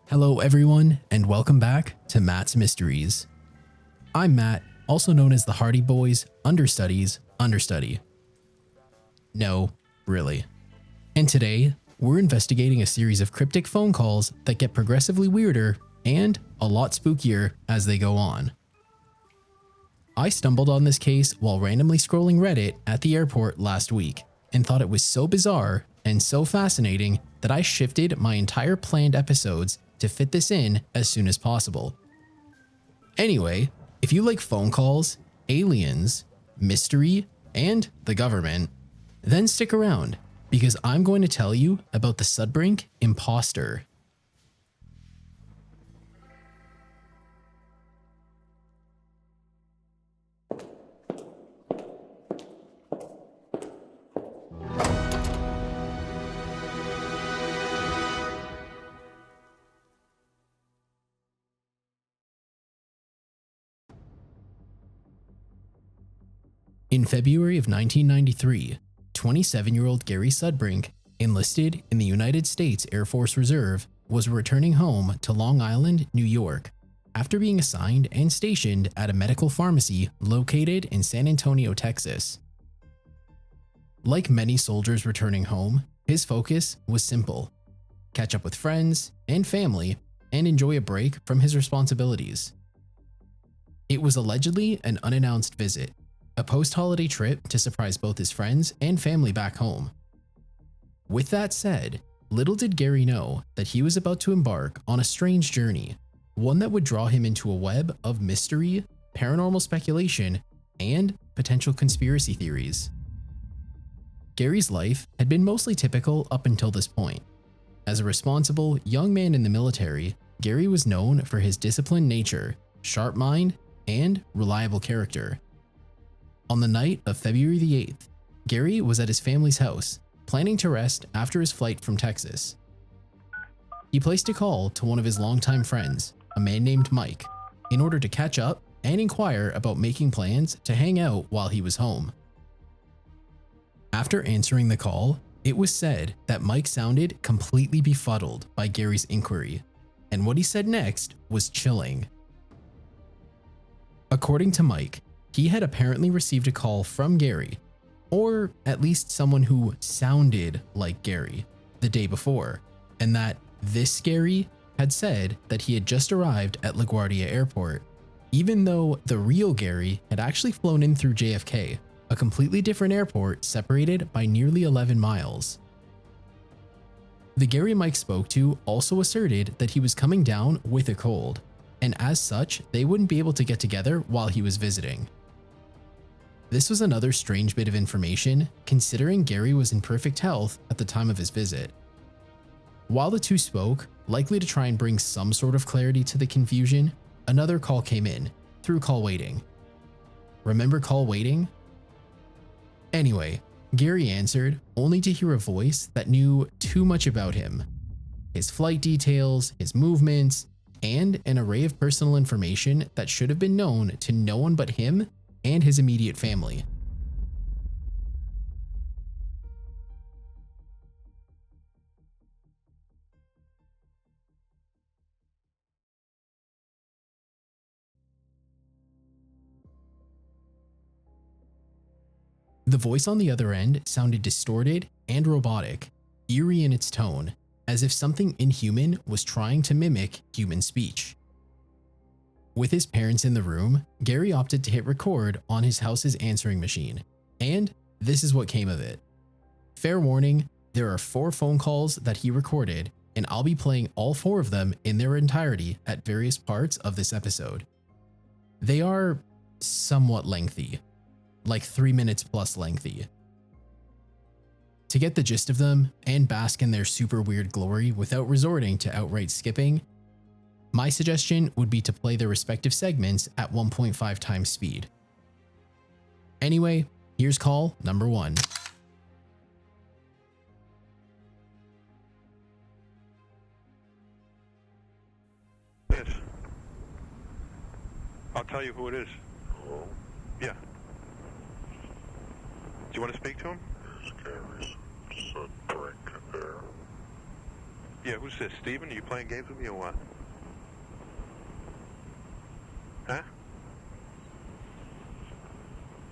Hello everyone, and welcome back to Matt's Mysteries. I'm Matt, also known as the Hardy Boys Understudies Understudy. No, really. And today, we're investigating a series of cryptic phone calls that get progressively weirder and a lot spookier as they go on. I stumbled on this case while randomly scrolling Reddit at the airport last week and thought it was so bizarre and so fascinating that I shifted my entire planned episodes to fit this in as soon as possible. Anyway, if you like phone calls, aliens, mystery, and the government, then stick around because I'm going to tell you about the Sudbrink Imposter. In February of 1993, 27-year-old Gary Sudbrink, enlisted in the United States Air Force Reserve, was returning home to Long Island, New York, after being assigned and stationed at a medical pharmacy located in San Antonio, Texas. Like many soldiers returning home, his focus was simple: catch up with friends and family and enjoy a break from his responsibilities. It was allegedly an unannounced visit, a post-holiday trip to surprise both his friends and family back home. With that said, little did Gary know that he was about to embark on a strange journey, one that would draw him into a web of mystery, paranormal speculation, and potential conspiracy theories. Gary's life had been mostly typical up until this point. As a responsible young man in the military, Gary was known for his disciplined nature, sharp mind, and reliable character. On the night of February the 8th, Gary was at his family's house, planning to rest after his flight from Texas. He placed a call to one of his longtime friends, a man named Mike, in order to catch up and inquire about making plans to hang out while he was home. After answering the call, it was said that Mike sounded completely befuddled by Gary's inquiry, and what he said next was chilling. According to Mike, he had apparently received a call from Gary, or at least someone who sounded like Gary, the day before, and that this Gary had said that he had just arrived at LaGuardia Airport, even though the real Gary had actually flown in through JFK, a completely different airport separated by nearly 11 miles. The Gary Mike spoke to also asserted that he was coming down with a cold, and as such, they wouldn't be able to get together while he was visiting. This was another strange bit of information, considering Gary was in perfect health at the time of his visit. While the two spoke, likely to try and bring some sort of clarity to the confusion, another call came in, through call waiting. Remember call waiting? Anyway, Gary answered, only to hear a voice that knew too much about him. His flight details, his movements, and an array of personal information that should have been known to no one but him and his immediate family. The voice on the other end sounded distorted and robotic, eerie in its tone, as if something inhuman was trying to mimic human speech. With his parents in the room, Gary opted to hit record on his house's answering machine, and this is what came of it. Fair warning, there are 4 phone calls that he recorded, and I'll be playing all 4 of them in their entirety at various parts of this episode. They are somewhat lengthy, like 3 minutes plus lengthy. To get the gist of them and bask in their super weird glory without resorting to outright skipping, my suggestion would be to play their respective segments at 1.5 times speed. Anyway, here's call number 1. Yes. I'll tell you who it is. Hello? Yeah. Do you want to speak to him? Is Gary Sudbrink there? Yeah, who's this? Steven? Are you playing games with me or what? Huh?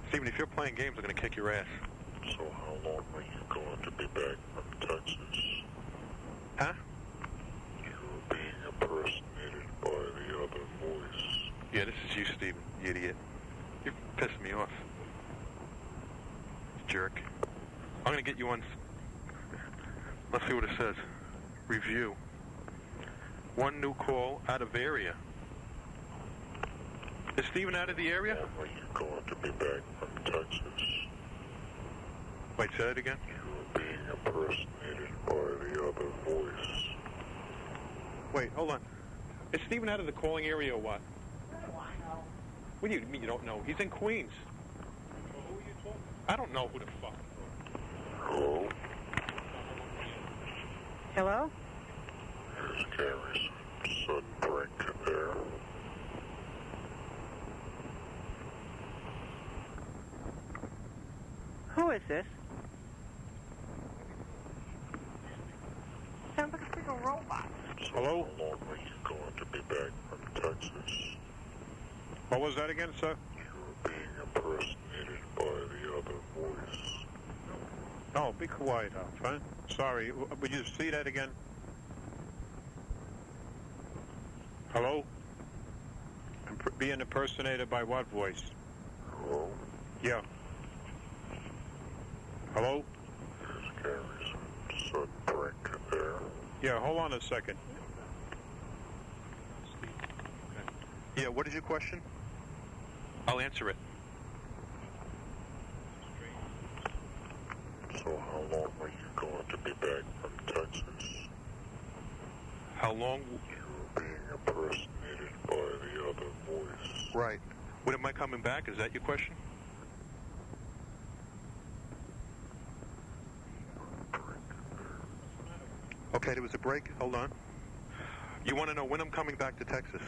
Steven, if you're playing games, I'm gonna kick your ass. So how long are you going to be back from Texas? Huh? You're being impersonated by the other voice. Yeah, this is you, Steven, you idiot. You're pissing me off. Jerk. I'm gonna get you on... Let's see what it says. Review. One new call out of area. Is Steven out of the area? How long are you going to be back from Texas? Wait, say that again? You're being impersonated by the other voice. Wait, hold on. Is Steven out of the calling area or what? What do you mean you don't know? He's in Queens. Well, who are you talking to? I don't know who the fuck. Hello? Hello? Is Gary Sudbrink there? Who is this? Sounds like a freaking robot. So Hello? how long are you going to be back from Texas? What was that again, sir? You're being impersonated by the other voice. Oh, be quiet, huh? Sorry, would you see that again? Hello? Being impersonated by what voice? Hello? Yeah. Hello? Is Gary Sudbrink there? Yeah, hold on a second. Yeah, what is your question? I'll answer it. So how long are you going to be back from Texas? How long? You're being impersonated by the other voice. Right. When am I coming back? Is that your question? Okay, there was a break. Hold on. You want to know when I'm coming back to Texas?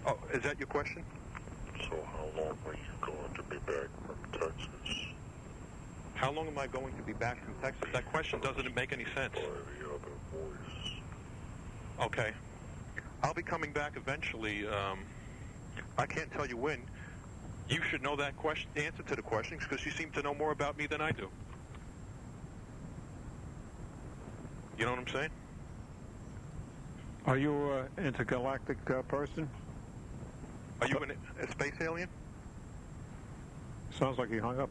Oh, is that your question? So how long are you going to be back from Texas? How long am I going to be back from Texas? That question doesn't make any sense. By the other voice. Okay. I'll be coming back eventually. I can't tell you when. You should know that question, the answer to the questions, because you seem to know more about me than I do. You know what I'm saying? Are you an intergalactic person? Are you a space alien? Sounds like he hung up.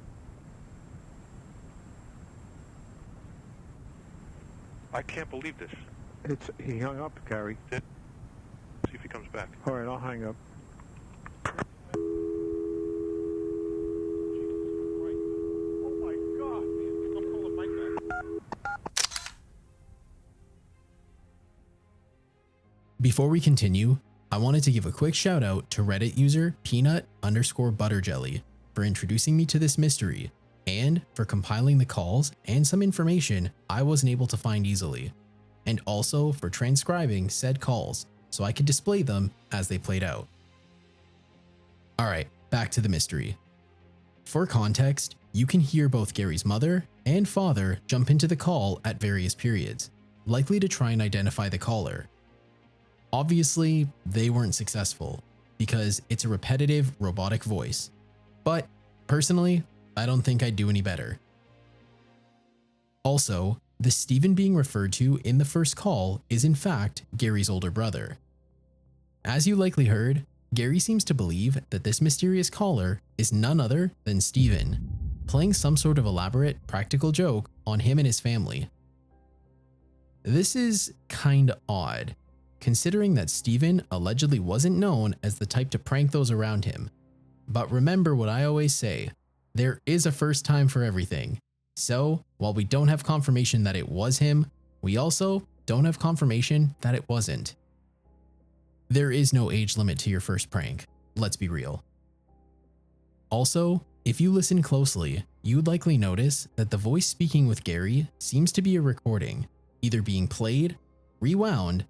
I can't believe this. He hung up, Gary. See if he comes back. All right, I'll hang up. Before we continue, I wanted to give a quick shout out to Reddit user peanut_butterjelly for introducing me to this mystery and for compiling the calls and some information I wasn't able to find easily, and also for transcribing said calls so I could display them as they played out. Alright, back to the mystery. For context, you can hear both Gary's mother and father jump into the call at various periods, likely to try and identify the caller. Obviously, they weren't successful because it's a repetitive robotic voice, but personally, I don't think I'd do any better. Also, the Steven being referred to in the first call is in fact Gary's older brother. As you likely heard, Gary seems to believe that this mysterious caller is none other than Steven, playing some sort of elaborate practical joke on him and his family. This is kinda odd, considering that Steven allegedly wasn't known as the type to prank those around him. But remember what I always say, there is a first time for everything. So, while we don't have confirmation that it was him, we also don't have confirmation that it wasn't. There is no age limit to your first prank, let's be real. Also, if you listen closely, you'd likely notice that the voice speaking with Gary seems to be a recording, either being played, rewound,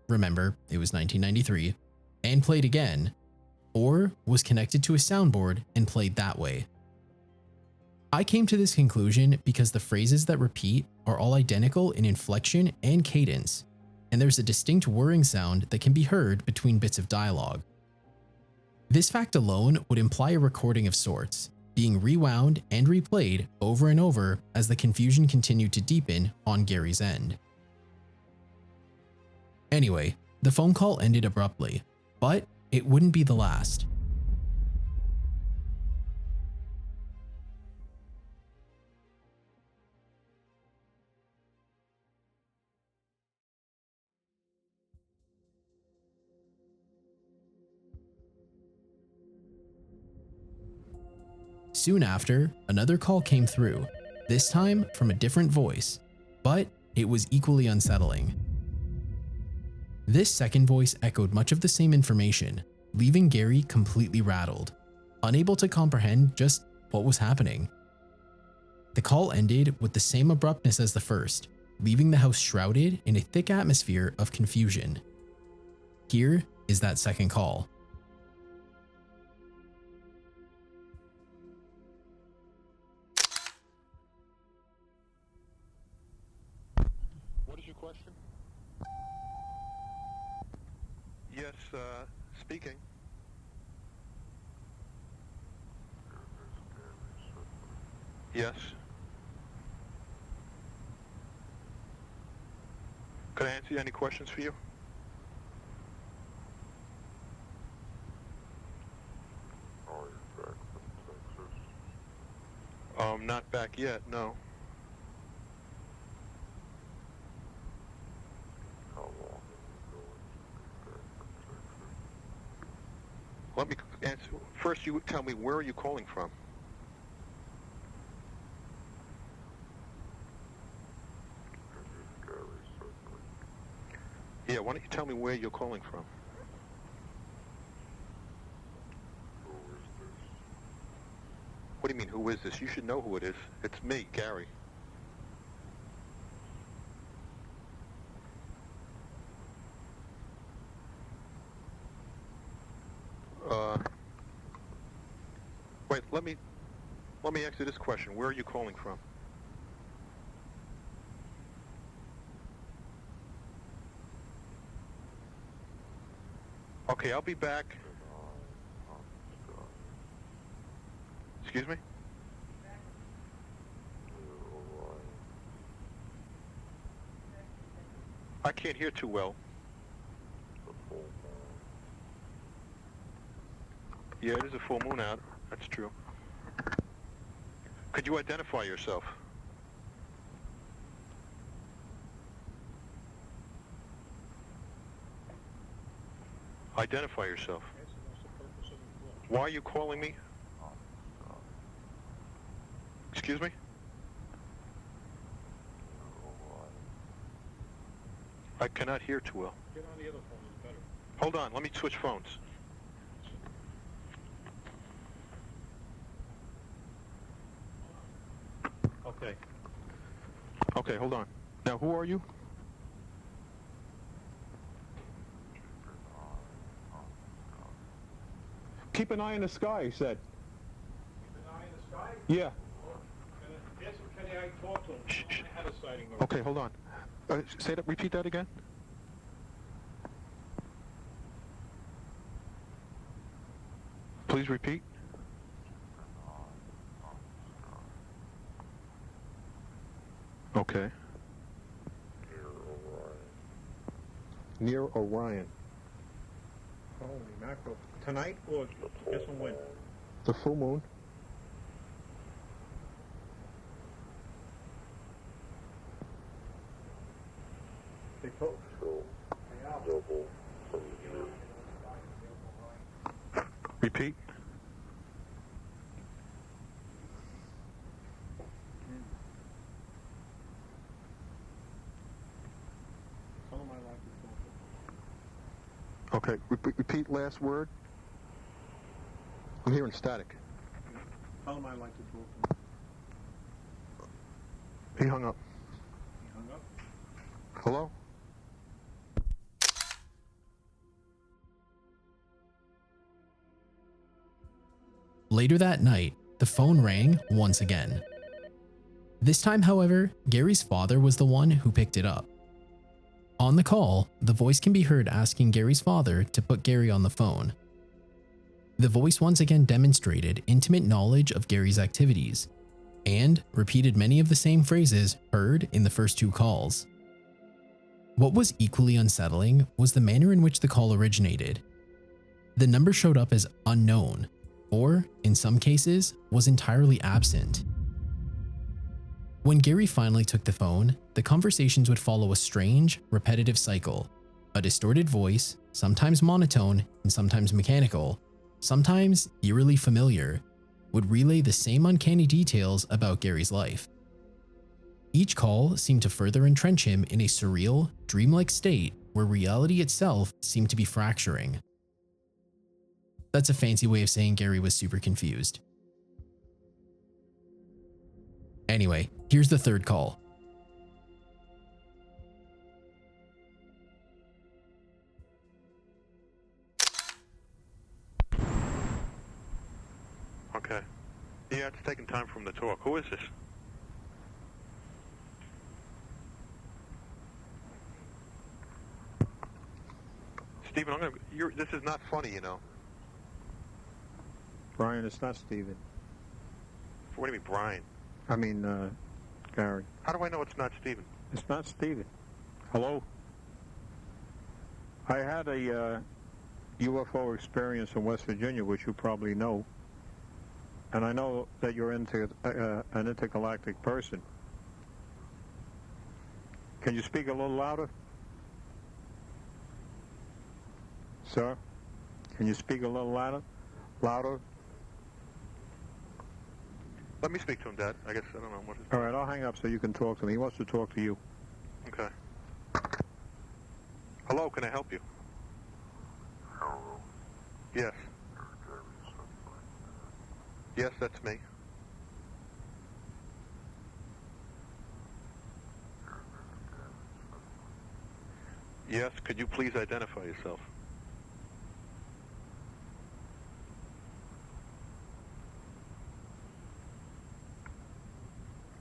remember it was 1993, and played again, or was connected to a soundboard and played that way. I came to this conclusion because the phrases that repeat are all identical in inflection and cadence, and there's a distinct whirring sound that can be heard between bits of dialogue. This fact alone would imply a recording of sorts, being rewound and replayed over and over as the confusion continued to deepen on Gary's end. Anyway, the phone call ended abruptly, but it wouldn't be the last. Soon after, another call came through, this time from a different voice, but it was equally unsettling. This second voice echoed much of the same information, leaving Gary completely rattled, unable to comprehend just what was happening. The call ended with the same abruptness as the first, leaving the house shrouded in a thick atmosphere of confusion. Here is that second call. What is your question? Yes, speaking. Yes. Could I answer any questions for you? Are you back from Texas? Not back yet, no. How long are you going to be back from Texas? Let me answer. First, you tell me, where are you calling from? This is Gary Sudbrink. Yeah, why don't you tell me where you're calling from? Who is this? What do you mean, who is this? You should know who it is. It's me, Gary. Wait, let me ask you this question. Where are you calling from? Okay, I'll be back. Excuse me? I can't hear too well. Yeah, it is a full moon out. That's true. Could you identify yourself? Identify yourself. Why are you calling me? Excuse me? I cannot hear too well. Get on the other phone, it's better. Hold on, let me switch phones. Okay. Okay, hold on. Now, who are you? Keep an eye in the sky, he said. Keep an eye in the sky? Yeah. Ask him, can I talk to him? Shh, shh. I had a sighting over. Okay, hold on. Say that. Repeat that again. Please repeat. Okay. Near Orion. Holy mackerel. Tonight or guess on when? The full moon. They told. So, double from here. Repeat. Tell them I like this phone. Okay. Repeat last word. I'm hearing static. Tell them I like to talk to him. He hung up. He hung up. Hello? Later that night, the phone rang once again. This time, however, Gary's father was the one who picked it up. On the call, the voice can be heard asking Gary's father to put Gary on the phone. The voice once again demonstrated intimate knowledge of Gary's activities and repeated many of the same phrases heard in the first two calls. What was equally unsettling was the manner in which the call originated. The number showed up as unknown, or in some cases, was entirely absent. When Gary finally took the phone, the conversations would follow a strange, repetitive cycle. A distorted voice, sometimes monotone and sometimes mechanical, sometimes eerily familiar, would relay the same uncanny details about Gary's life. Each call seemed to further entrench him in a surreal, dreamlike state where reality itself seemed to be fracturing. That's a fancy way of saying Gary was super confused. Anyway, here's the third call. Okay. Yeah, it's taking time for him to talk. Who is this? Stephen, this is not funny, you know. Brian, it's not Steven. What do you mean, Brian? I mean, Gary. How do I know it's not Stephen? It's not Steven. Hello? I had a UFO experience in West Virginia, which you probably know. And I know that you're into an intergalactic person. Can you speak a little louder? Sir? Can you speak a little louder? Louder? Let me speak to him, Dad. I guess I don't know what. All right, I'll hang up so you can talk to me. He wants to talk to you. Okay. Hello, can I help you? Hello. Yes. Gary Sudbrink. Yes, that's me. Yes, could you please identify yourself?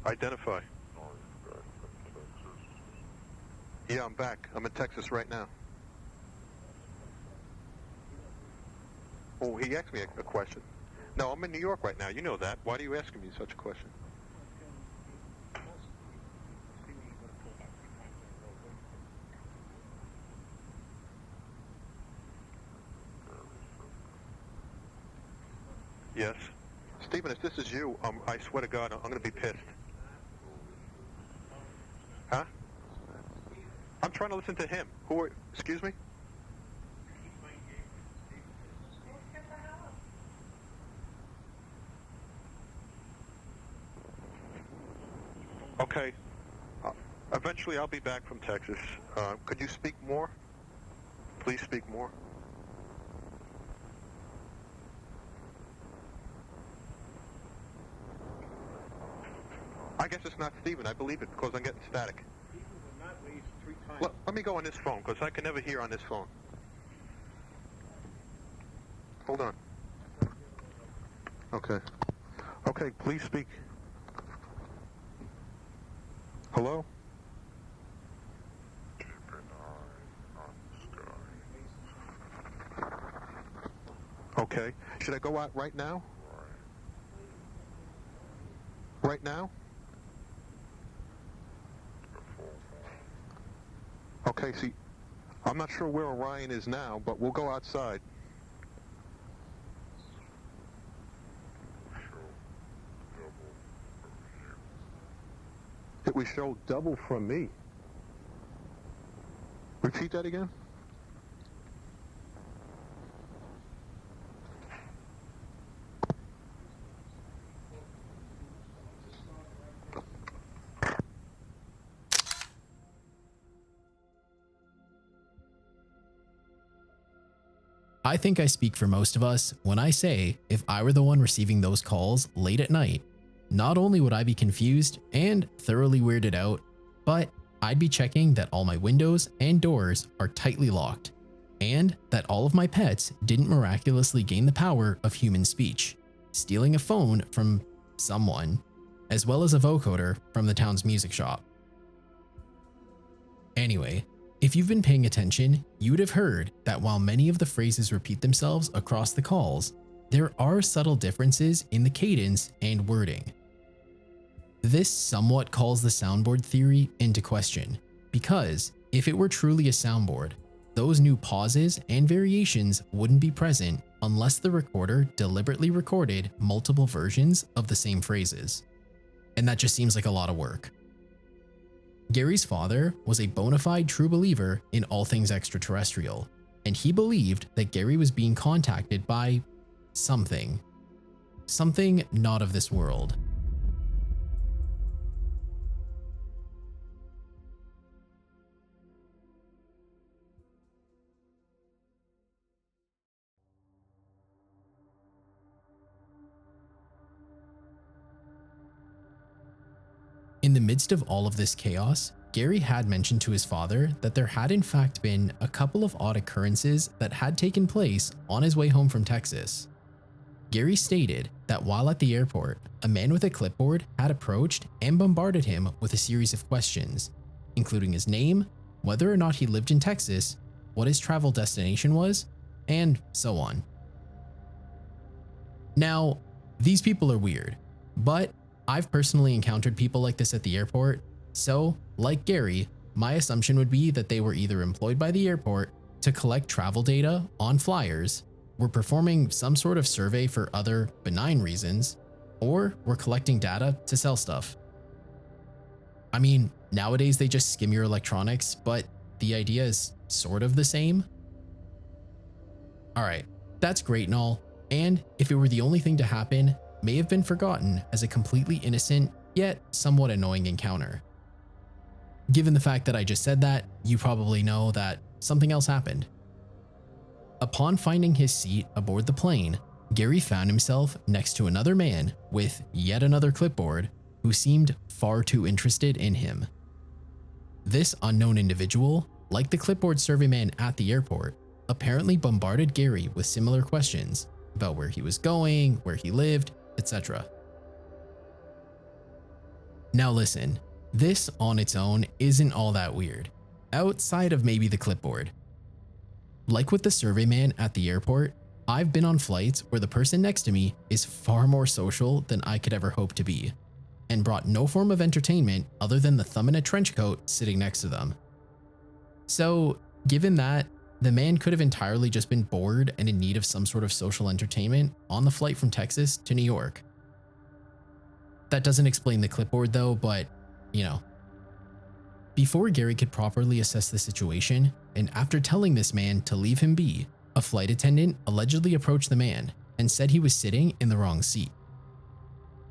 Identify. Oh, you're back in Texas. Yeah, I'm back. I'm in Texas right now. Oh, he asked me a question. No, I'm in New York right now. You know that. Why are you asking me such a question? Yes. Stephen, if this is you, I swear to God, I'm going to be pissed. Huh? I'm trying to listen to him. Excuse me? Okay. Eventually I'll be back from Texas. Could you speak more? Please speak more. I guess it's not Stephen. I believe it because I'm getting static. Let me go on this phone because I can never hear on this phone. Hold on. Okay. Okay, please speak. Hello? Keep an eye on the sky. Okay. Should I go out right now? Right. Right now? The full moon. Okay, see, I'm not sure where Orion is now, but we'll go outside. Show double from you. It would show double from me. Repeat that again? I think I speak for most of us when I say if I were the one receiving those calls late at night, not only would I be confused and thoroughly weirded out, but I'd be checking that all my windows and doors are tightly locked, and that all of my pets didn't miraculously gain the power of human speech. stealing a phone from someone, as well as a vocoder from the town's music shop. Anyway, if you've been paying attention, you would have heard that while many of the phrases repeat themselves across the calls, there are subtle differences in the cadence and wording. This somewhat calls the soundboard theory into question, because if it were truly a soundboard, those new pauses and variations wouldn't be present unless the recorder deliberately recorded multiple versions of the same phrases. And that just seems like a lot of work. Gary's father was a bona fide true believer in all things extraterrestrial, and he believed that Gary was being contacted by something not of this world. In the midst of all of this chaos, Gary had mentioned to his father that there had in fact been a couple of odd occurrences that had taken place on his way home from Texas. Gary stated that while at the airport, a man with a clipboard had approached and bombarded him with a series of questions, including his name, whether or not he lived in Texas, what his travel destination was, and so on. Now, these people are weird, but I've personally encountered people like this at the airport, so, like Gary, my assumption would be that they were either employed by the airport to collect travel data on flyers, were performing some sort of survey for other benign reasons, or were collecting data to sell stuff. I mean, nowadays they just skim your electronics, but the idea is sort of the same. Alright, that's great and all, and if it were the only thing to happen, may have been forgotten as a completely innocent, yet somewhat annoying encounter. Given the fact that I just said that, you probably know that something else happened. Upon finding his seat aboard the plane, Gary found himself next to another man with yet another clipboard who seemed far too interested in him. This unknown individual, like the clipboard surveyman at the airport, apparently bombarded Gary with similar questions about where he was going, where he lived, etc. Now listen, this on its own isn't all that weird, outside of maybe the clipboard. Like with the surveyman at the airport, I've been on flights where the person next to me is far more social than I could ever hope to be, and brought no form of entertainment other than the thumb in a trench coat sitting next to them. So, given that, the man could have entirely just been bored and in need of some sort of social entertainment on the flight from Texas to New York. That doesn't explain the clipboard though, but, you know. Before Gary could properly assess the situation, and after telling this man to leave him be, a flight attendant allegedly approached the man and said he was sitting in the wrong seat.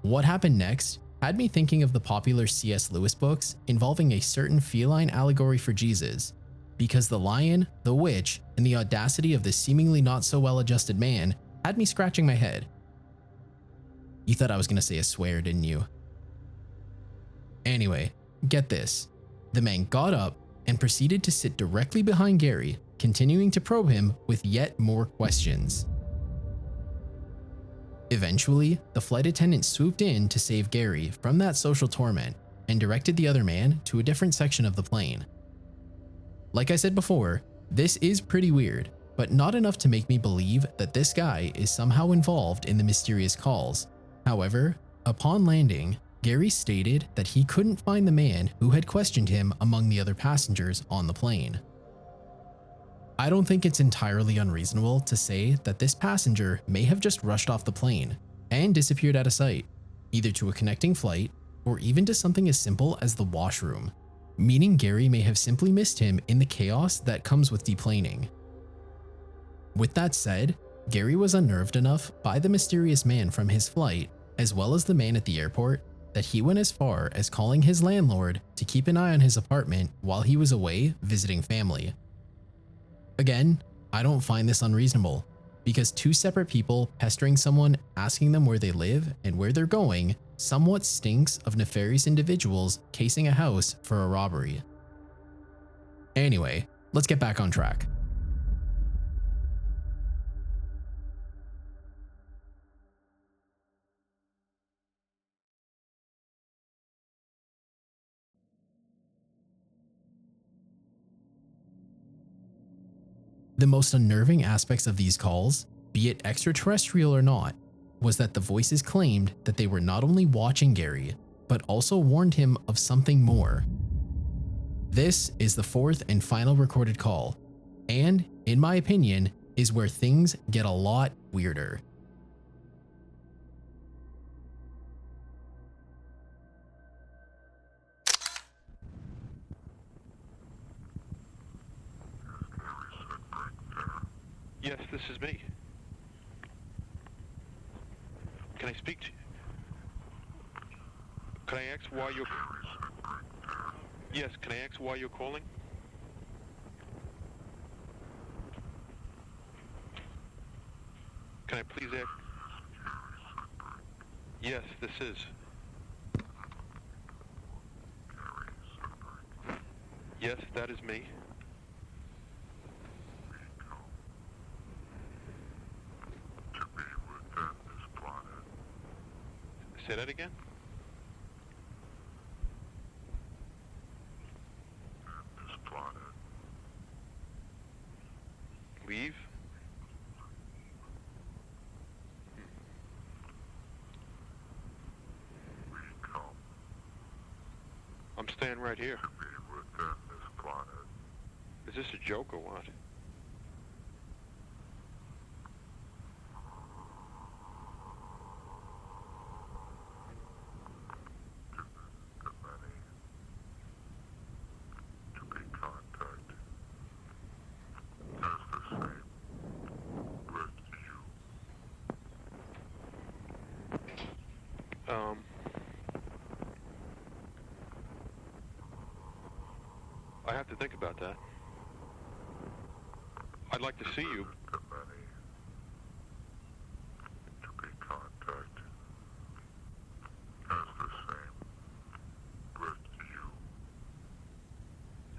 What happened next had me thinking of the popular C.S. Lewis books involving a certain feline allegory for Jesus, because the lion, the witch, and the audacity of this seemingly not so well-adjusted man had me scratching my head. You thought I was going to say a swear, didn't you? Anyway, get this. The man got up and proceeded to sit directly behind Gary, continuing to probe him with yet more questions. Eventually, the flight attendant swooped in to save Gary from that social torment and directed the other man to a different section of the plane. Like I said before, this is pretty weird, but not enough to make me believe that this guy is somehow involved in the mysterious calls. However, upon landing, Gary stated that he couldn't find the man who had questioned him among the other passengers on the plane. I don't think it's entirely unreasonable to say that this passenger may have just rushed off the plane and disappeared out of sight, either to a connecting flight or even to something as simple as the washroom, meaning Gary may have simply missed him in the chaos that comes with deplaning. With that said, Gary was unnerved enough by the mysterious man from his flight, as well as the man at the airport, that he went as far as calling his landlord to keep an eye on his apartment while he was away visiting family. Again, I don't find this unreasonable, because two separate people pestering someone asking them where they live and where they're going somewhat stinks of nefarious individuals casing a house for a robbery. Anyway, let's get back on track. The most unnerving aspects of these calls, be it extraterrestrial or not, was that the voices claimed that they were not only watching Gary, but also warned him of something more. This is the fourth and final recorded call, and, in my opinion, is where things get a lot weirder. Yes, this is me. Can I speak to you? Can I ask why you're... Yes, can I ask why you're calling? Can I please ask... Yes, this is. Yes, that is me. Say that again? This planet. Leave? We come I'm staying right here. to be within this planet. Is this a joke or what? The many to be contact as the same with you. I have to think about that. I'd like to see you. The many to be contact as the same with you.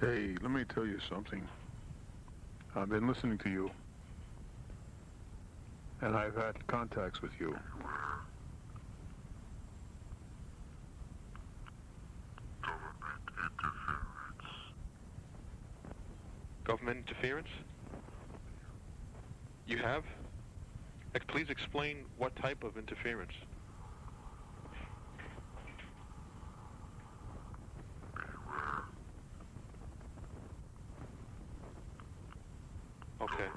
Hey, let me tell you something. I've been listening to you, and I've had contacts with you. Government interference? You have? Please explain what type of interference. Okay.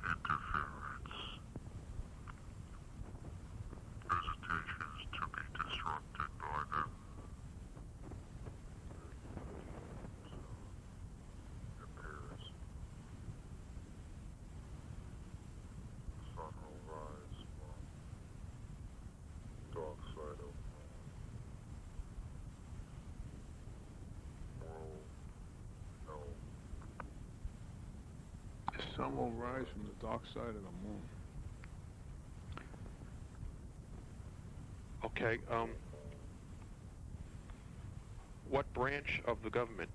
Interference. Visitations to be disrupted by them. Appears. Sun will rise from dark side of world. No. The sun will rise from the dark side of the moon. Okay, what branch of the government?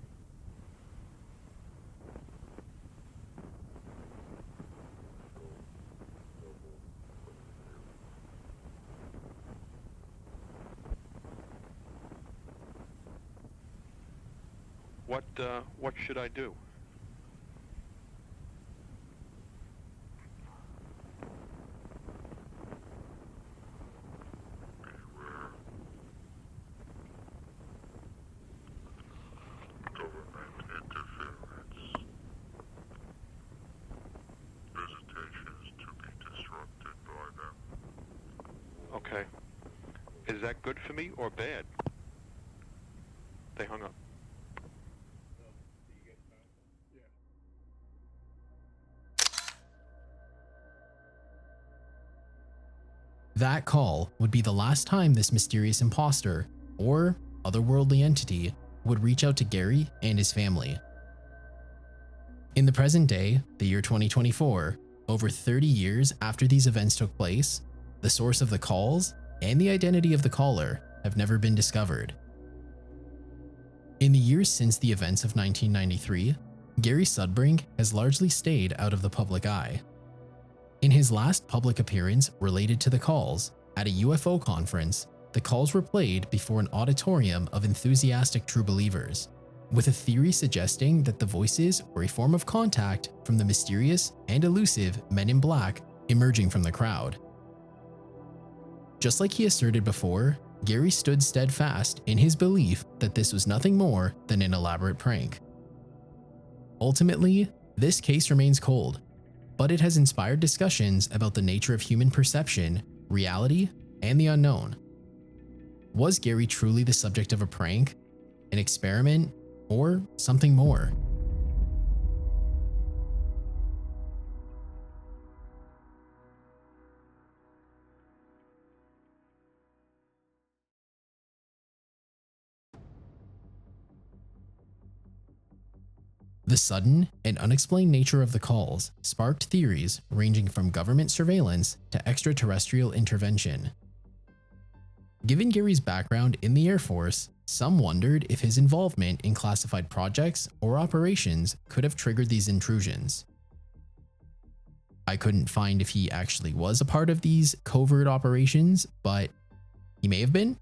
What should I do? Government interference. Visitations to be disrupted by them. Okay. Is that good for me or bad? They hung up. That call would be the last time this mysterious imposter, or otherworldly entity, would reach out to Gary and his family. In the present day, the year 2024, over 30 years after these events took place, the source of the calls and the identity of the caller have never been discovered. In the years since the events of 1993, Gary Sudbrink has largely stayed out of the public eye. In his last public appearance related to the calls, at a UFO conference, the calls were played before an auditorium of enthusiastic true believers. with a theory suggesting that the voices were a form of contact from the mysterious and elusive men in black emerging from the crowd. Just like he asserted before, Gary stood steadfast in his belief that this was nothing more than an elaborate prank. Ultimately, this case remains cold, but it has inspired discussions about the nature of human perception, reality, and the unknown. Was Gary truly the subject of a prank, an experiment, or something more? The sudden and unexplained nature of the calls sparked theories ranging from government surveillance to extraterrestrial intervention. Given Gary's background in the Air Force, some wondered if his involvement in classified projects or operations could have triggered these intrusions. I couldn't find if he actually was a part of these covert operations, but he may have been.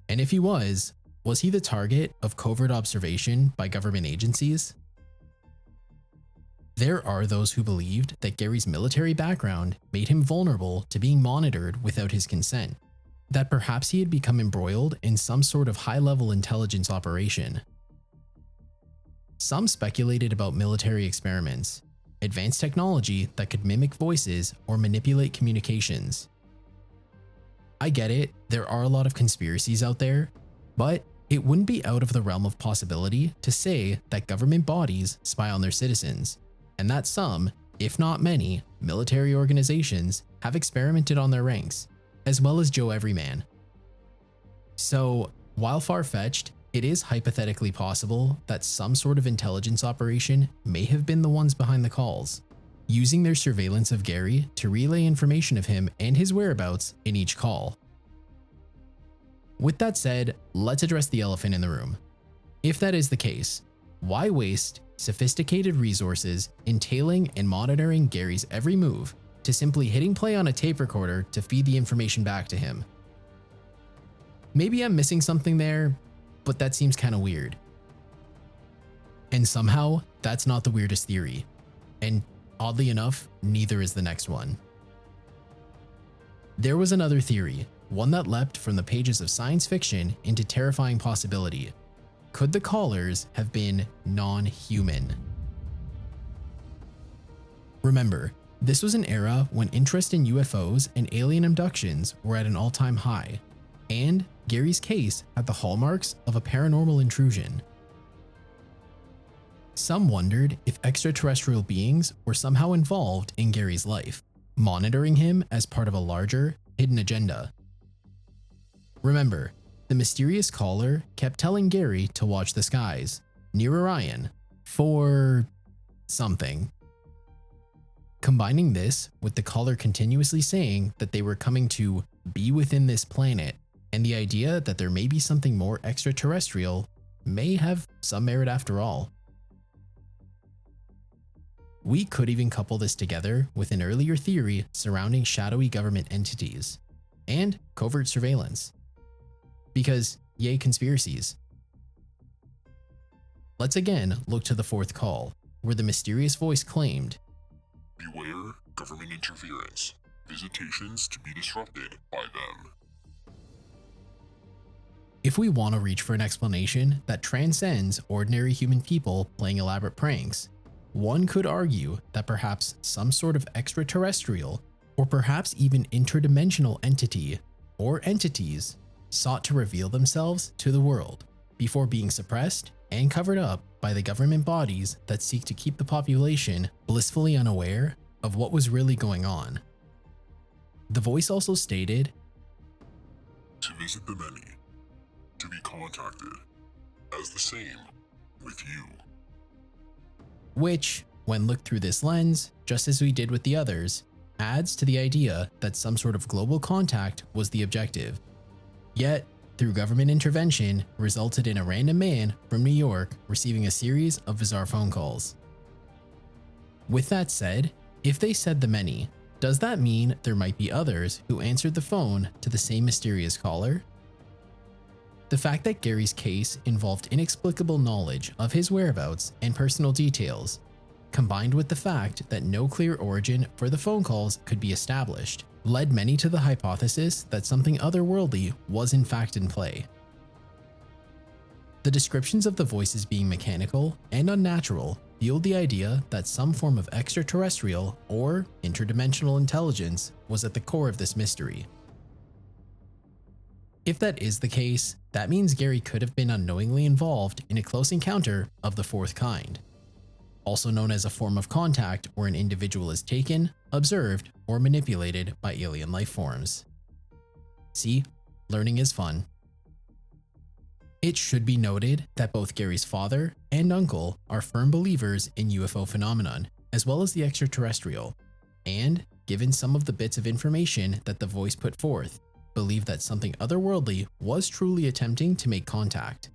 And if he was he the target of covert observation by government agencies? There are those who believed that Gary's military background made him vulnerable to being monitored without his consent, that perhaps he had become embroiled in some sort of high-level intelligence operation. Some speculated about military experiments, advanced technology that could mimic voices or manipulate communications. I get it, there are a lot of conspiracies out there, but it wouldn't be out of the realm of possibility to say that government bodies spy on their citizens, and that some, if not many, military organizations have experimented on their ranks, as well as Joe Everyman. So, while far-fetched, it is hypothetically possible that some sort of intelligence operation may have been the ones behind the calls, using their surveillance of Gary to relay information of him and his whereabouts in each call. With that said, let's address the elephant in the room. If that is the case, why waste sophisticated resources entailing and monitoring Gary's every move to simply hitting play on a tape recorder to feed the information back to him? Maybe I'm missing something there, but that seems kind of weird. And somehow, that's not the weirdest theory. And oddly enough, neither is the next one. There was another theory, one that leapt from the pages of science fiction into terrifying possibility. Could the callers have been non-human? Remember, this was an era when interest in UFOs and alien abductions were at an all-time high, and Gary's case had the hallmarks of a paranormal intrusion. Some wondered if extraterrestrial beings were somehow involved in Gary's life, monitoring him as part of a larger, hidden agenda. Remember, the mysterious caller kept telling Gary to watch the skies, near Orion, for something. Combining this with the caller continuously saying that they were coming to be within this planet, and the idea that there may be something more extraterrestrial may have some merit after all. We could even couple this together with an earlier theory surrounding shadowy government entities and covert surveillance. Because, yay conspiracies. Let's again look to the fourth call, where the mysterious voice claimed, "Beware government interference. Visitations to be disrupted by them." If we want to reach for an explanation that transcends ordinary human people playing elaborate pranks, one could argue that perhaps some sort of extraterrestrial, or perhaps even interdimensional entity or entities sought to reveal themselves to the world before being suppressed and covered up by the government bodies that seek to keep the population blissfully unaware of what was really going on. The voice also stated, "To visit the many. To be contacted. As the same with you." Which, when looked through this lens, just as we did with the others, adds to the idea that some sort of global contact was the objective. Yet, through government intervention, resulted in a random man from New York receiving a series of bizarre phone calls. With that said, if they said the many, does that mean there might be others who answered the phone to the same mysterious caller? The fact that Gary's case involved inexplicable knowledge of his whereabouts and personal details, combined with the fact that no clear origin for the phone calls could be established, led many to the hypothesis that something otherworldly was in fact in play. The descriptions of the voices being mechanical and unnatural fueled the idea that some form of extraterrestrial or interdimensional intelligence was at the core of this mystery. If that is the case, that means Gary could have been unknowingly involved in a close encounter of the fourth kind, also known as a form of contact where an individual is taken, observed, or manipulated by alien life forms. See, learning is fun. It should be noted that both Gary's father and uncle are firm believers in UFO phenomenon, as well as the extraterrestrial, and, given some of the bits of information that the voice put forth, believe that something otherworldly was truly attempting to make contact.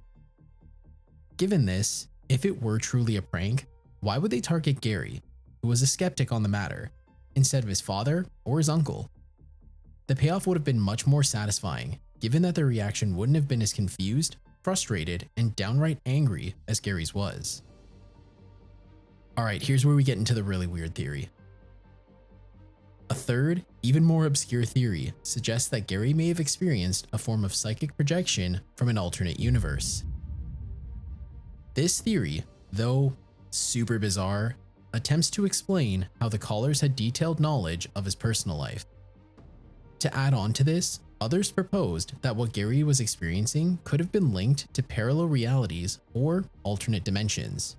Given this, if it were truly a prank, why would they target Gary, who was a skeptic on the matter, instead of his father or his uncle? The payoff would have been much more satisfying, given that their reaction wouldn't have been as confused, frustrated, and downright angry as Gary's was. Alright, here's where we get into the really weird theory. A third, even more obscure theory suggests that Gary may have experienced a form of psychic projection from an alternate universe. This theory, though super bizarre, attempts to explain how the callers had detailed knowledge of his personal life. To add on to this, others proposed that what Gary was experiencing could have been linked to parallel realities or alternate dimensions.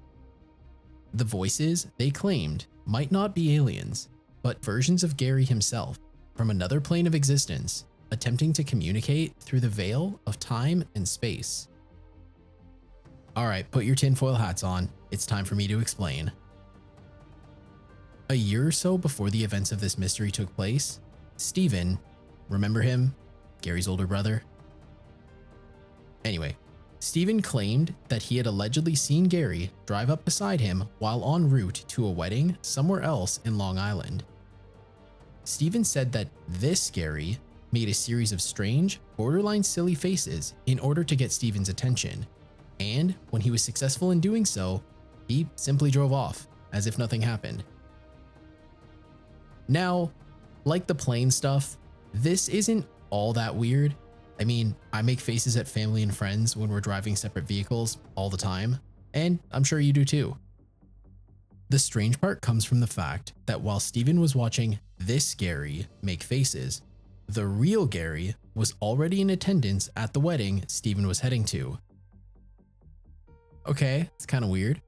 The voices, they claimed, might not be aliens, but versions of Gary himself from another plane of existence, attempting to communicate through the veil of time and space. Alright, put your tinfoil hats on. It's time for me to explain. A year or so before the events of this mystery took place, Steven, remember him? Gary's older brother? Anyway, Steven claimed that he had allegedly seen Gary drive up beside him while en route to a wedding somewhere else in Long Island. Steven said that this Gary made a series of strange, borderline silly faces in order to get Steven's attention, and when he was successful in doing so, he simply drove off, as if nothing happened. Now, like the plane stuff, this isn't all that weird. I mean, I make faces at family and friends when we're driving separate vehicles all the time, and I'm sure you do too. The strange part comes from the fact that while Steven was watching this Gary make faces, the real Gary was already in attendance at the wedding Steven was heading to. Okay, it's kind of weird.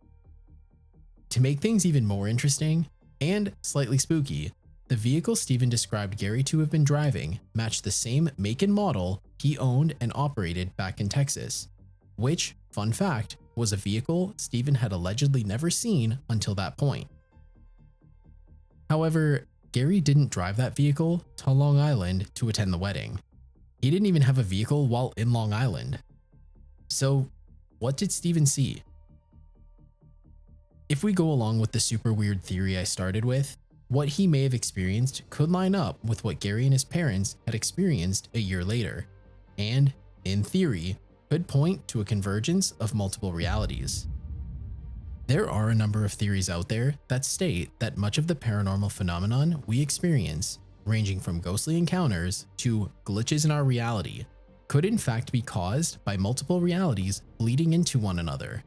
To make things even more interesting, and slightly spooky, the vehicle Steven described Gary to have been driving matched the same make and model he owned and operated back in Texas, which, fun fact, was a vehicle Steven had allegedly never seen until that point. However, Gary didn't drive that vehicle to Long Island to attend the wedding. He didn't even have a vehicle while in Long Island. So, what did Steven see? If we go along with the super weird theory I started with, what he may have experienced could line up with what Gary and his parents had experienced a year later, and, in theory, could point to a convergence of multiple realities. There are a number of theories out there that state that much of the paranormal phenomenon we experience, ranging from ghostly encounters to glitches in our reality, could in fact be caused by multiple realities bleeding into one another.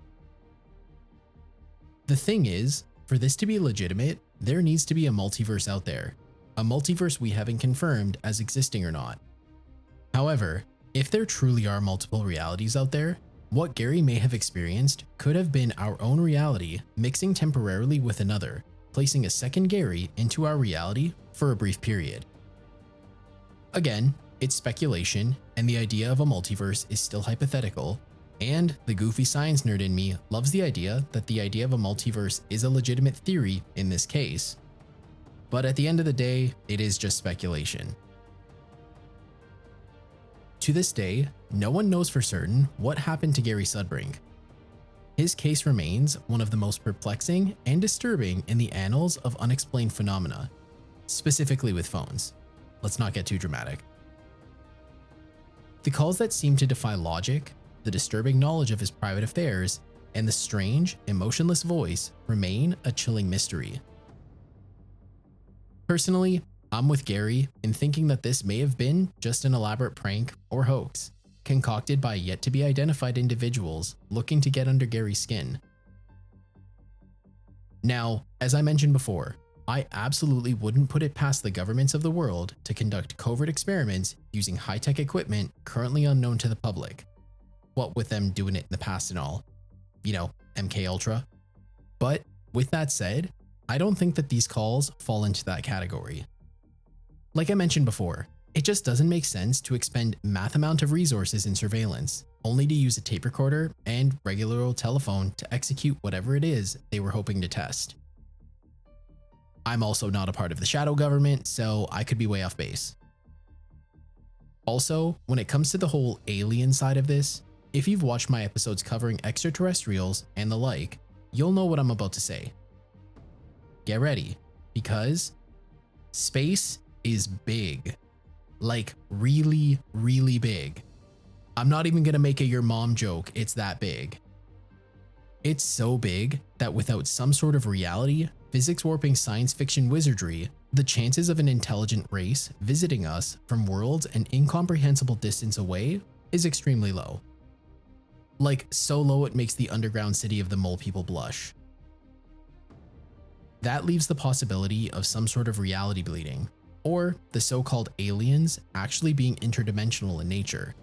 The thing is, for this to be legitimate, there needs to be a multiverse out there, a multiverse we haven't confirmed as existing or not. However, if there truly are multiple realities out there, what Gary may have experienced could have been our own reality mixing temporarily with another, placing a second Gary into our reality for a brief period. Again, it's speculation, and the idea of a multiverse is still hypothetical, and the goofy science nerd in me loves the idea that the idea of a multiverse is a legitimate theory in this case. But at the end of the day, it is just speculation. To this day, no one knows for certain what happened to Gary Sudbrink. His case remains one of the most perplexing and disturbing in the annals of unexplained phenomena, specifically with phones. Let's not get too dramatic. The calls that seem to defy logic, the disturbing knowledge of his private affairs, and the strange, emotionless voice remain a chilling mystery. Personally, I'm with Gary in thinking that this may have been just an elaborate prank or hoax, concocted by yet to be identified individuals looking to get under Gary's skin. Now, as I mentioned before, I absolutely wouldn't put it past the governments of the world to conduct covert experiments using high-tech equipment currently unknown to the public. What with them doing it in the past and all. You know, MK Ultra. But with that said, I don't think that these calls fall into that category. Like I mentioned before, it just doesn't make sense to expend massive amount of resources in surveillance, only to use a tape recorder and regular old telephone to execute whatever it is they were hoping to test. I'm also not a part of the shadow government, so I could be way off base. Also, when it comes to the whole alien side of this, if you've watched my episodes covering extraterrestrials and the like, you'll know what I'm about to say. Get ready, because space is big. Like really, really big. I'm not even gonna make a your mom joke, it's that big. It's so big that without some sort of reality, physics warping science fiction wizardry, the chances of an intelligent race visiting us from worlds an incomprehensible distance away is extremely low. Like so low it makes the underground city of the mole people blush. That leaves the possibility of some sort of reality bleeding, or the so-called aliens actually being interdimensional in nature.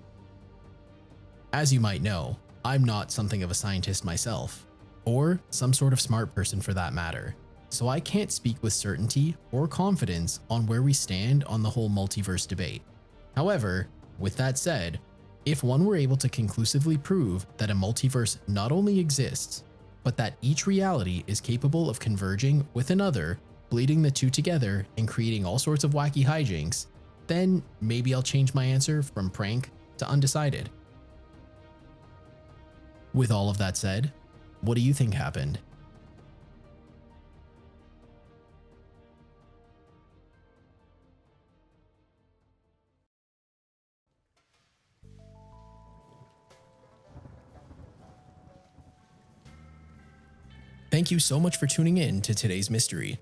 As you might know, I'm not something of a scientist myself, or some sort of smart person for that matter, so I can't speak with certainty or confidence on where we stand on the whole multiverse debate. However, with that said, if one were able to conclusively prove that a multiverse not only exists, but that each reality is capable of converging with another, bleeding the two together and creating all sorts of wacky hijinks, then maybe I'll change my answer from prank to undecided. With all of that said, what do you think happened? Thank you so much for tuning in to today's mystery.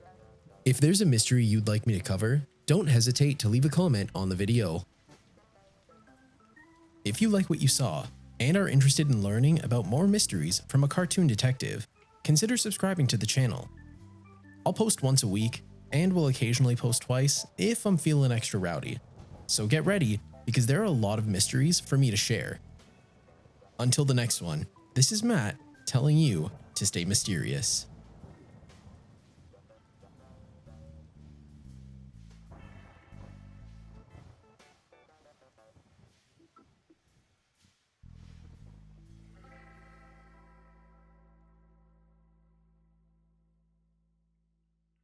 If there's a mystery you'd like me to cover, don't hesitate to leave a comment on the video. If you like what you saw and are interested in learning about more mysteries from a cartoon detective, consider subscribing to the channel. I'll post once a week and will occasionally post twice if I'm feeling extra rowdy. So get ready because there are a lot of mysteries for me to share. Until the next one, this is Matt telling you to stay mysterious.